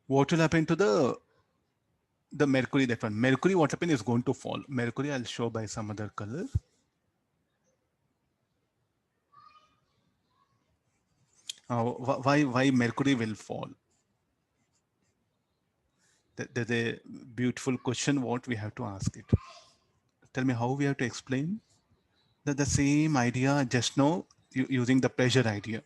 What will happen to the mercury? That one, mercury, what happen is going to fall. Mercury, I'll show by some other color. Why mercury will fall? There's a beautiful question what we have to ask it. Tell me how we have to explain that the same idea just now using the pressure idea.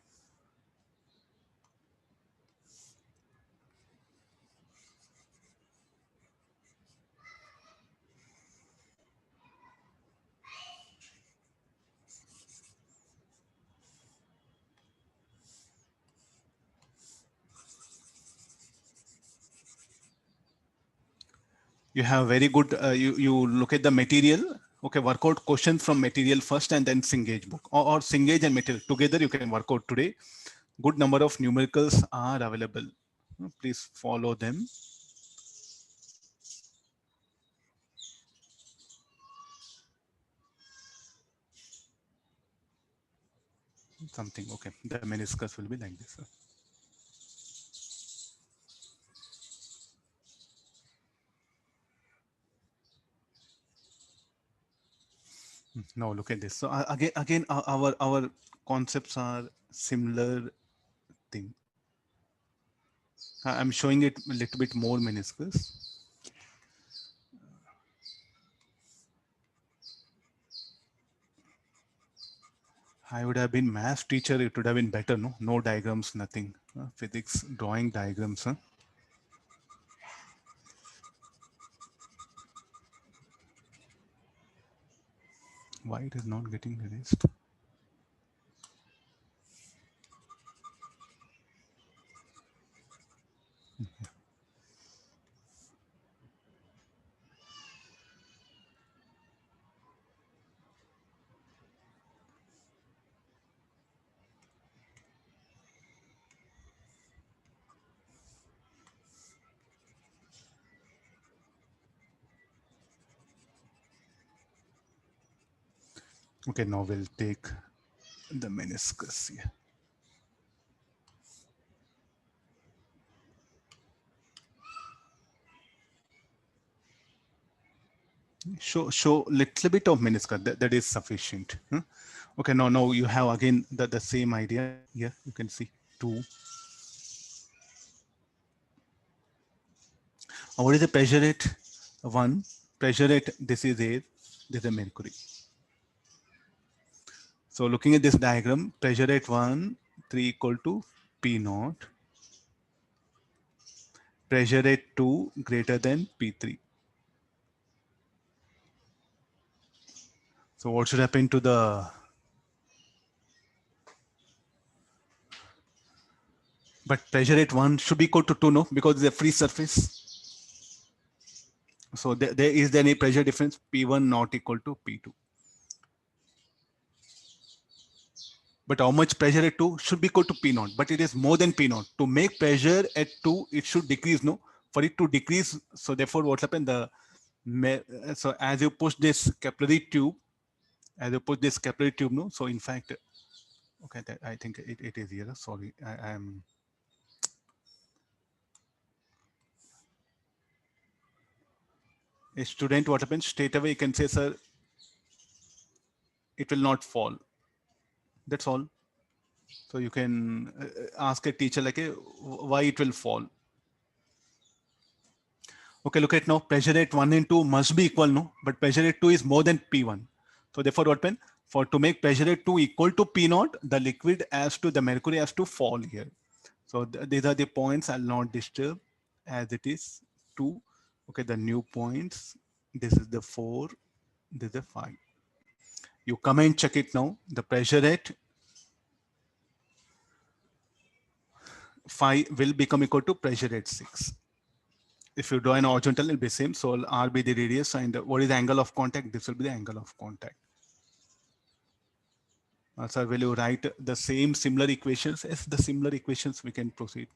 You have very good, you look at the material, okay, work out questions from material first and then Cengage book or Cengage and material together you can work out today. Good number of numericals are available. Please follow them. Something, okay, the meniscus will be like this. Now look at this. So again, our concepts are similar thing. I'm showing it a little bit more meniscus. I would have been math teacher. It would have been better. No diagrams, nothing. Physics drawing diagrams. Huh? Why it is not getting erased? Okay, now we'll take the meniscus here. Show little bit of meniscus. That is sufficient. Huh? Okay, now you have again the same idea. Here you can see 2. What is the pressure rate? 1. Pressure rate, this is air, this is mercury. So looking at this diagram, pressure rate 1, 3 equal to P naught. Pressure rate 2 greater than P3. So what should happen to the, but pressure rate 1 should be equal to 2, no? Because it's a free surface. So there is any pressure difference? P1 not equal to P2. But how much pressure at 2 should be equal to P naught, but it is more than P naught. To make pressure at 2, it should decrease, no? For it to decrease, so therefore what happened? So as you push this capillary tube, no? So in fact, okay, I think it is here. Sorry, I am. A student, what happens? Straight away you can say, sir, it will not fall. That's all. So you can ask a teacher like, why it will fall. Okay, look at now, pressure rate 1 and 2 must be equal, no? But pressure rate 2 is more than P1. So therefore what happens? For to make pressure rate 2 equal to P naught, the liquid has to, the mercury has to fall here. So these are the points I'll not disturb as it is 2. Okay, the new points, this is the 4, this is the 5. You come and check it now. The pressure rate 5 will become equal to pressure rate 6. If you draw an horizontal, it'll be same. So R be the radius, and what is the angle of contact? This will be the angle of contact. So will you write the same similar equations? As the similar equations, we can proceed.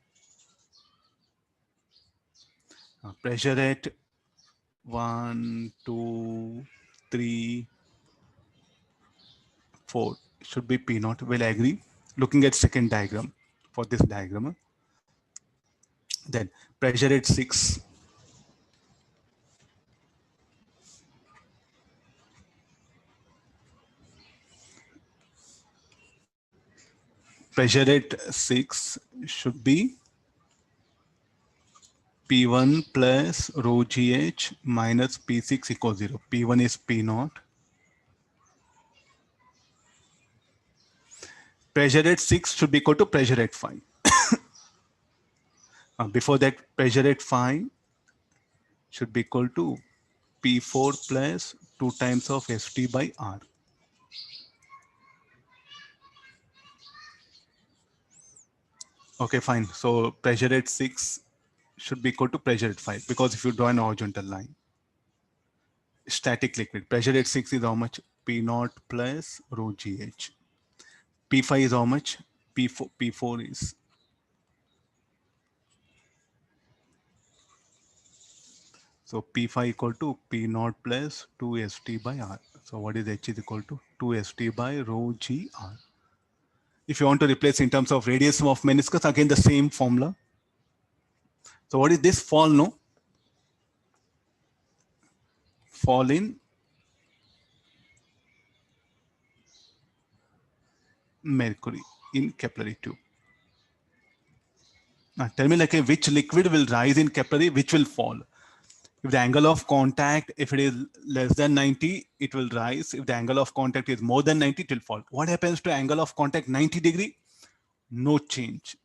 Pressure at 1, 2, 3, 4 should be P naught. Will agree. Looking at second diagram for this diagram, then Pressure at 6. Pressure at 6 should be P1 plus rho GH minus P6 equals 0. P1 is P naught. Pressure at 6 should be equal to pressure at 5. Before that, pressure at 5 should be equal to P4 plus 2 times of Ft by R. Okay, fine. So pressure at 6 should be equal to pressure at 5 because if you draw an horizontal line. Static liquid. Pressure at 6 is how much? P naught plus rho GH. P5 is how much? P4 is. So P5 equal to P naught plus 2 St by R. So what is H is equal to 2 St by rho GR. If you want to replace in terms of radius of meniscus, again the same formula. So what is this fall? No? Fall in mercury in capillary tube. Now tell me like which liquid will rise in capillary, which will fall? If the angle of contact, if it is less than 90, it will rise. If the angle of contact is more than 90, it will fall. What happens to angle of contact 90 degree? No change.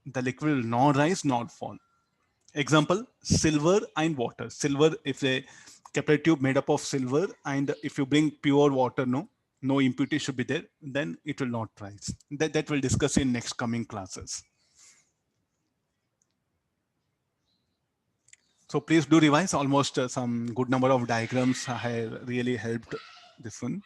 The liquid will not rise, not fall. Example, silver and water. Silver, if the capillary tube made up of silver, and if you bring pure water, no impurity should be there, then it will not rise. That we'll discuss in next coming classes. So please do revise. Almost some good number of diagrams have really helped this one.